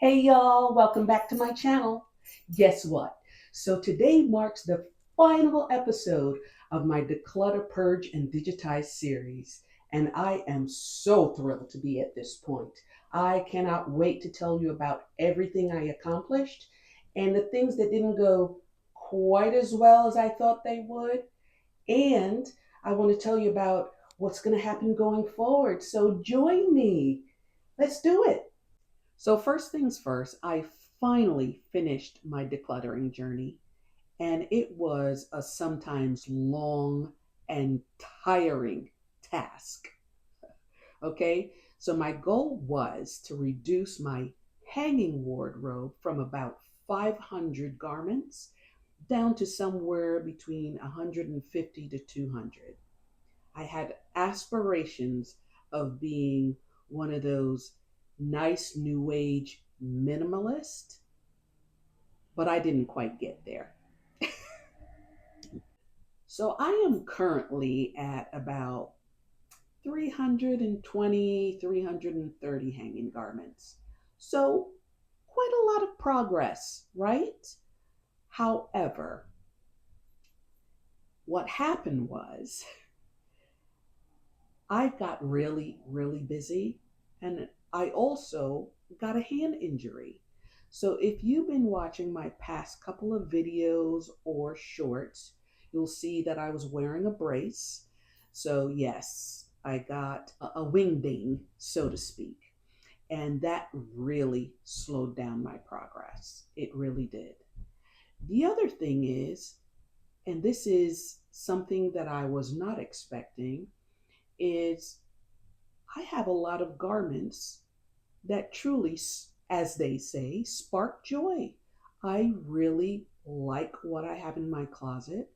Hey y'all, welcome back to my channel. Guess what? So today marks the final episode of my Declutter, Purge, and Digitize series, and I am so thrilled to be at this point. I cannot wait to tell you about everything I accomplished and the things that didn't go quite as well as I thought they would. And I want to tell you about what's going to happen going forward. So join me. Let's do it. So, first things first, I finally finished my decluttering journey, and it was a sometimes long and tiring task. Okay, so my goal was to reduce my hanging wardrobe from about 500 garments down to somewhere between 150 to 200. I had aspirations of being one of those nice new age minimalist, but I didn't quite get there. So I am currently at about 320, 330 hanging garments. So quite a lot of progress, right? However, what happened was I got really, really busy, and I also got a hand injury. So if you've been watching my past couple of videos or shorts, you'll see that I was wearing a brace. So yes, I got a wing ding, so to speak. And that really slowed down my progress. It really did. The other thing is, and this is something that I was not expecting, is I have a lot of garments that truly, as they say, spark joy. I really like what I have in my closet.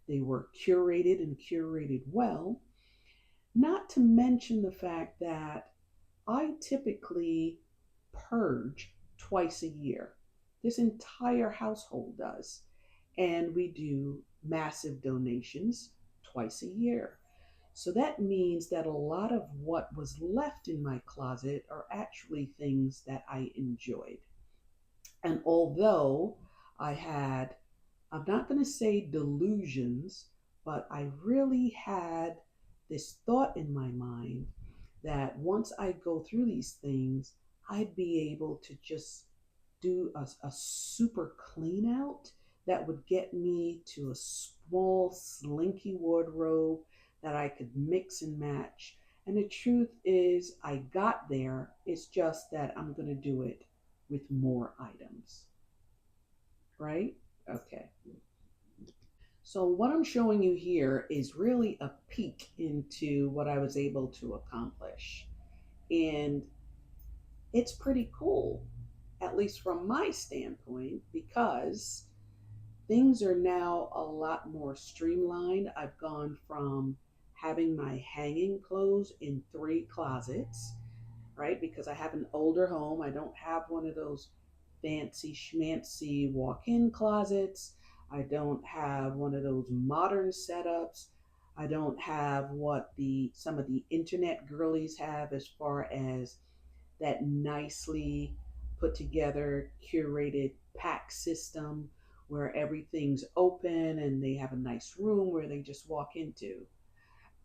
They were curated and curated well, not to mention the fact that I typically purge twice a year. This entire household does. And we do massive donations twice a year. So that means that a lot of what was left in my closet are actually things that I enjoyed. And although I had, I'm not going to say delusions, but I really had this thought in my mind that once I go through these things, I'd be able to just do a super clean out that would get me to a small, slinky wardrobe that I could mix and match. And the truth is, I got there. It's just that I'm going to do it with more items, right? Okay. So, what I'm showing you here is really a peek into what I was able to accomplish. And it's pretty cool, at least from my standpoint, because things are now a lot more streamlined. I've gone from having my hanging clothes in 3 closets, right? Because I have an older home. I don't have one of those fancy schmancy walk-in closets. I don't have one of those modern setups. I don't have what the some of the internet girlies have as far as that nicely put together, curated pack system where everything's open and they have a nice room where they just walk into.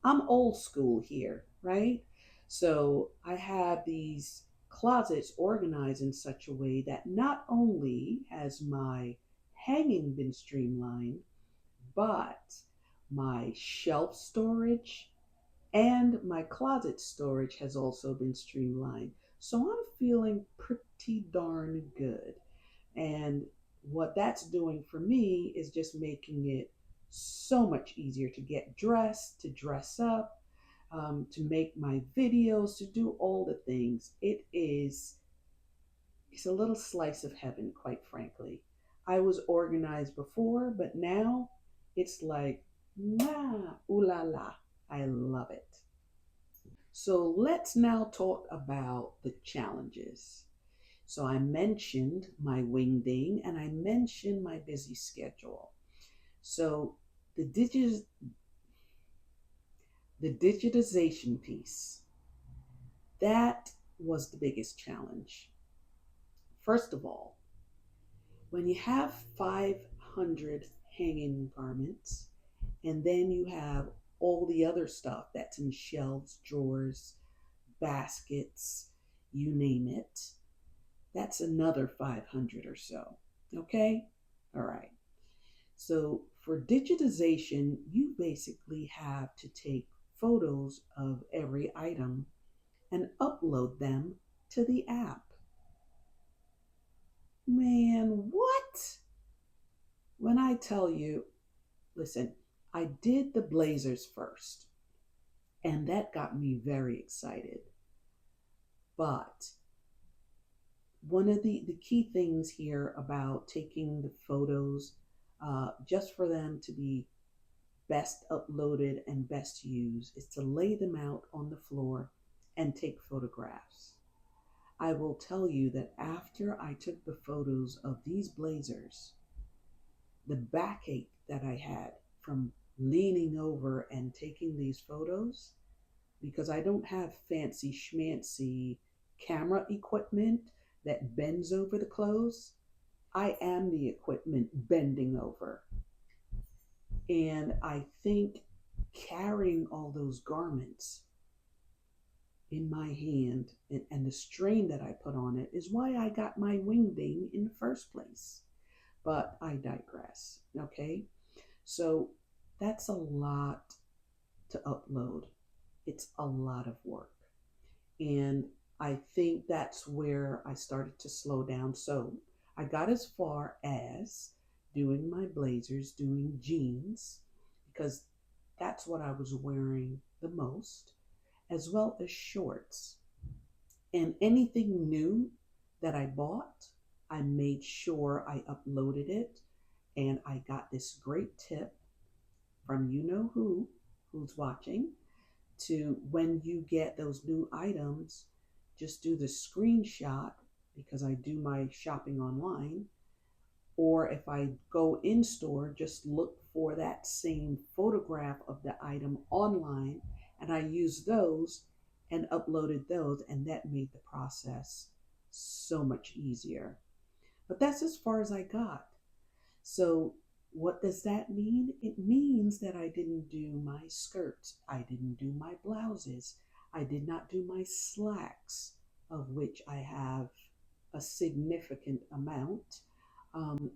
I'm old school here, right? So I have these closets organized in such a way that not only has my hanging been streamlined, but my shelf storage and my closet storage has also been streamlined. So I'm feeling pretty darn good. And what that's doing for me is just making it so much easier to get dressed, to dress up, to make my videos, to do all the things. It's a little slice of heaven, quite frankly. I was organized before, but now it's like, ooh la la. I love it. So let's now talk about the challenges. So I mentioned my wingding and I mentioned my busy schedule. So the the digitization piece, that was the biggest challenge. First of all, when you have 500 hanging garments, and then you have all the other stuff that's in shelves, drawers, baskets, you name it, that's another 500 or so. Okay? All right. So for digitization, you basically have to take photos of every item and upload them to the app. Man, what? When I tell you, listen, I did the blazers first, and that got me very excited. But one of the key things here about taking the photos, just for them to be best uploaded and best used, is to lay them out on the floor and take photographs. I will tell you that after I took the photos of these blazers, the backache that I had from leaning over and taking these photos, because I don't have fancy schmancy camera equipment that bends over the clothes. I am the equipment bending over. And I think carrying all those garments in my hand and the strain that I put on it is why I got my wingding in the first place. But I digress. Okay. So that's a lot to upload. It's a lot of work. And I think that's where I started to slow down. So I got as far as doing my blazers, doing jeans, because that's what I was wearing the most, as well as shorts. And anything new that I bought, I made sure I uploaded it. And I got this great tip from you know who's watching, to when you get those new items, just do the screenshot, because I do my shopping online. Or if I go in store, just look for that same photograph of the item online, and I use those and uploaded those, and that made the process so much easier. But that's as far as I got. So what does that mean? It means that I didn't do my skirts. I didn't do my blouses. I did not do my slacks, of which I have a significant amount.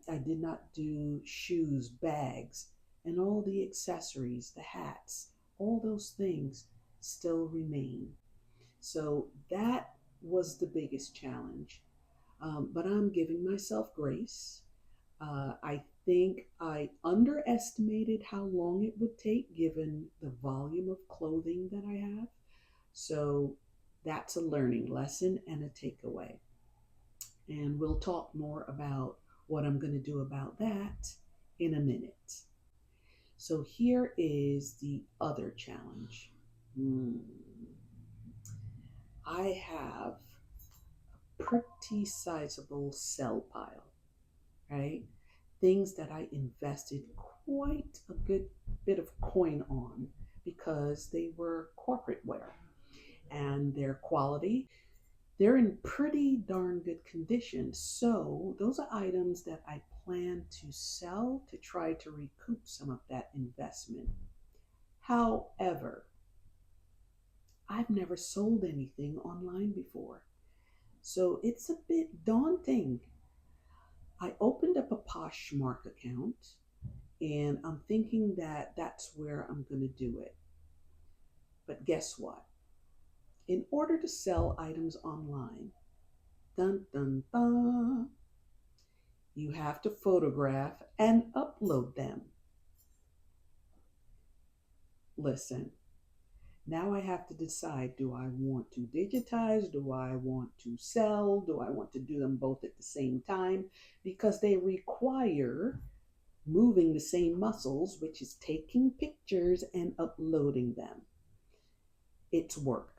I did not do shoes, bags, and all the accessories, the hats, all those things still remain. So that was the biggest challenge. But I'm giving myself grace. I think I underestimated how long it would take given the volume of clothing that I have. So that's a learning lesson and a takeaway. And we'll talk more about what I'm going to do about that in a minute. So here is the other challenge. I have a pretty sizable sell pile, right? Things that I invested quite a good bit of coin on because they were corporate wear and their quality, they're in pretty darn good condition. So those are items that I plan to sell to try to recoup some of that investment. However, I've never sold anything online before. So it's a bit daunting. I opened up a Poshmark account, and I'm thinking that that's where I'm going to do it. But guess what? In order to sell items online, dun dun dun, you have to photograph and upload them. Listen, now I have to decide, do I want to digitize? Do I want to sell? Do I want to do them both at the same time? Because they require moving the same muscles, which is taking pictures and uploading them. It's work.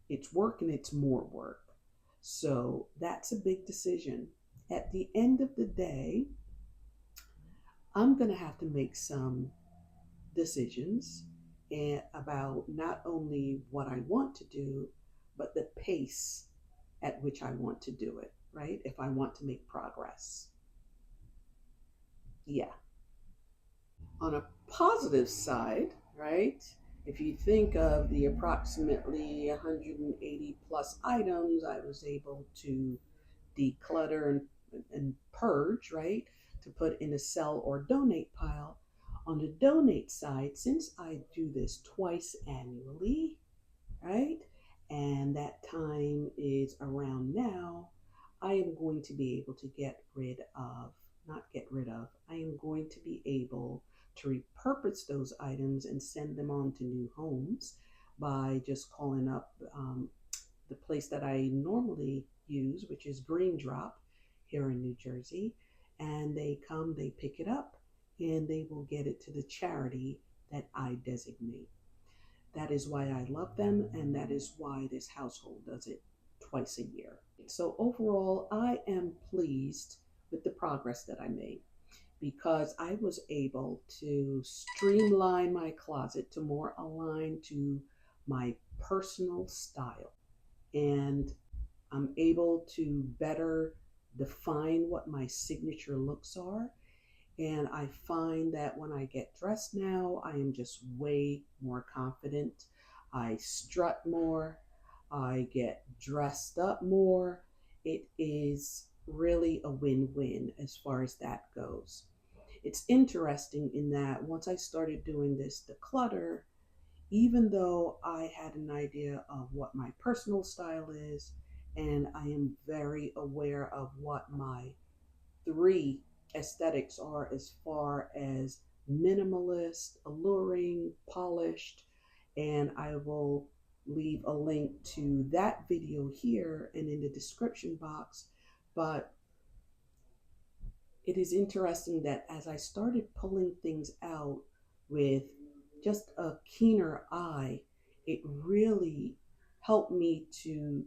It's work and it's more work. So that's a big decision. At the end of the day, I'm going to have to make some decisions about not only what I want to do, but the pace at which I want to do it. right? If I want to make progress. Yeah. On a positive side, right? If you think of the approximately 180 plus items I was able to declutter and purge, right? To put in a sell or donate pile. On the donate side, since I do this twice annually, right? And that time is around now. I am going to be able to not get rid of, I am going to be able to repurpose those items and send them on to new homes by just calling up the place that I normally use, which is Green Drop here in New Jersey. And they come, they pick it up, and they will get it to the charity that I designate. That is why I love them, and that is why this household does it twice a year. So, overall, I am pleased with the progress that I made because I was able to streamline my closet to more align to my personal style. And I'm able to better define what my signature looks are. And I find that when I get dressed now, I am just way more confident. I strut more. I get dressed up more. It is really a win win as far as that goes. It's interesting in that once I started doing this declutter, even though I had an idea of what my personal style is, and I am very aware of what my three aesthetics are as far as minimalist, alluring, polished, and I will leave a link to that video here and in the description box. But it is interesting that as I started pulling things out with just a keener eye, it really helped me to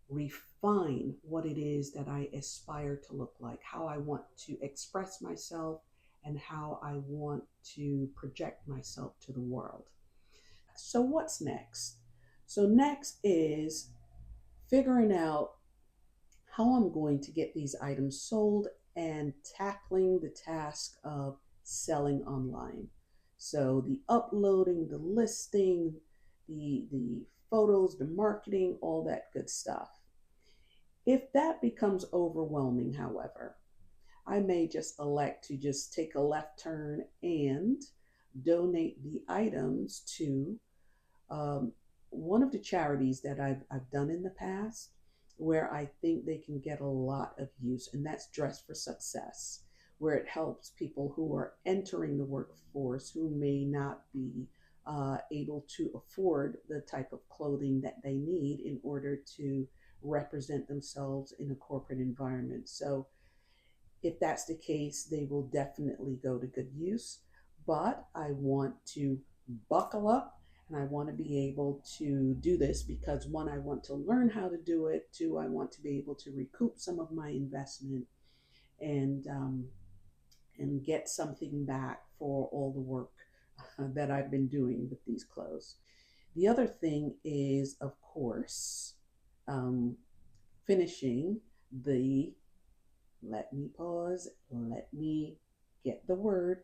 refine what it is that I aspire to look like, how I want to express myself, and how I want to project myself to the world. So, what's next? So, next is figuring out how I'm going to get these items sold and tackling the task of selling online. So, the uploading, the listing, the photos, the marketing, all that good stuff. If that becomes overwhelming, however, I may just elect to just take a left turn and donate the items to um, one of the charities that I've done in the past where I think they can get a lot of use, and that's Dress for Success, where it helps people who are entering the workforce who may not be able to afford the type of clothing that they need in order to represent themselves in a corporate environment. So if that's the case, they will definitely go to good use. But I want to buckle up and I want to be able to do this because one, I want to learn how to do it. Two, I want to be able to recoup some of my investment and and get something back for all the work that I've been doing with these clothes. The other thing is, of course, um, finishing the let me pause, let me get the word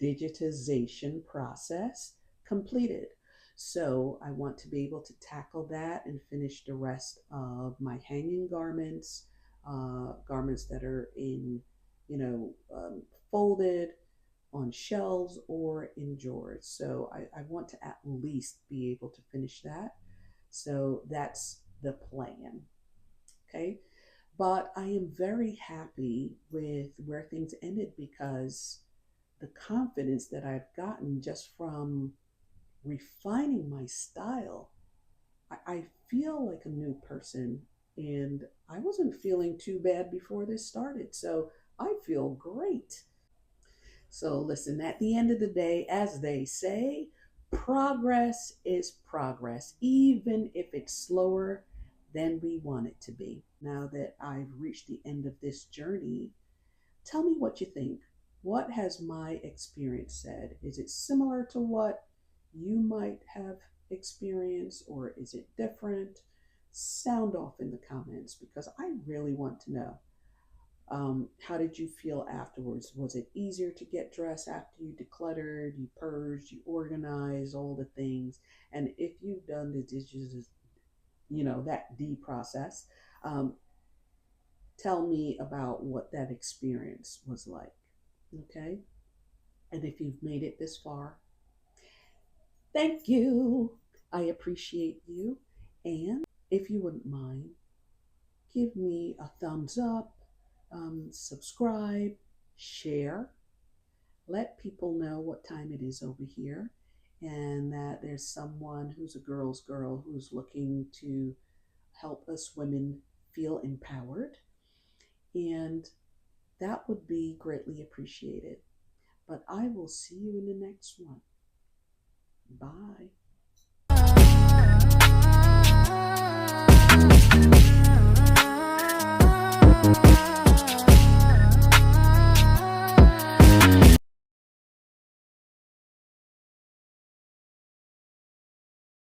digitization process completed. So I want to be able to tackle that and finish the rest of my hanging garments, garments that are in, folded on shelves or in drawers. So I want to at least be able to finish that. So that's the plan. Okay. But I am very happy with where things ended because the confidence that I've gotten just from refining my style, I feel like a new person. And I wasn't feeling too bad before this started. So I feel great. So, listen, at the end of the day, as they say, progress is progress, even if it's slower than we want it to be. Now that I've reached the end of this journey, tell me what you think. What has my experience said? Is it similar to what you might have experienced, or is it different? sound off in the comments because I really want to know. How did you feel afterwards? Was it easier to get dressed after you decluttered, you purged, you organized, all the things? And if you've done the digitization, that D process, um, tell me about what that experience was like. Okay. And if you've made it this far, thank you. I appreciate you. And if you wouldn't mind, give me a thumbs up, subscribe, share, let people know what time it is over here and that there's someone who's a girl's girl who's looking to help us women feel empowered. And that would be greatly appreciated. But I will see you in the next one. Bye.